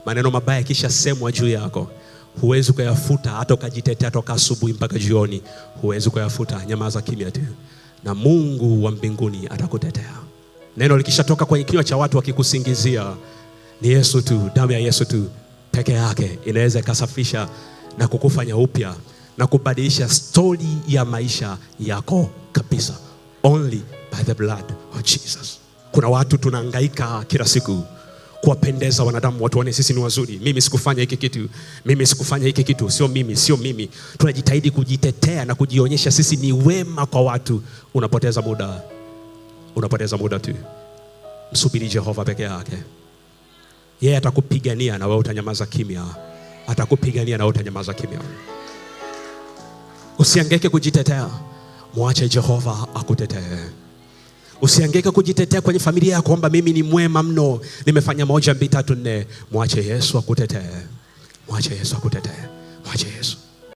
maneno mabaya kisha semwa juu yako, huwezi kuyafuta hata ukajitetea toka asubuhi mpaka jioni. Huwezi kuyafuta. Nyamaza kimya tu, na Mungu wa mbinguni atakutetea. Neno likishatoka kwenye kinywa cha watu wakikusingizia, ni Yesu tu, damu ya Yesu tu peke yake inaweza ikasafisha na kukufanya upya na kubadilisha story ya maisha yako kabisa. Only by the blood of Jesus. Kuna watu tunahangaika kila siku kuwapendeza wanadamu, watu waone sisi ni wazuri. Mimi sikufanya hiki kitu, mimi sikufanya hiki kitu, sio mimi, sio mimi. Tunajitahidi kujitetea na kujionyesha sisi ni wema kwa watu. Unapoteza muda. Unapoteza muda tu. Msubiri Jehova peke yake. Yeye atakupigania na wewe utanyamaza kimya. Atakupigania na wewe utanyamaza kimya. Usihangaike kujitetea. Muache Jehova akutetee. Usihangaike kujitetea kwenye familia yako kwamba mimi ni mwema mno, nimefanya 1 2 3 4. Muache Yesu akutetee. Muache Yesu akutetee. Muache Yesu.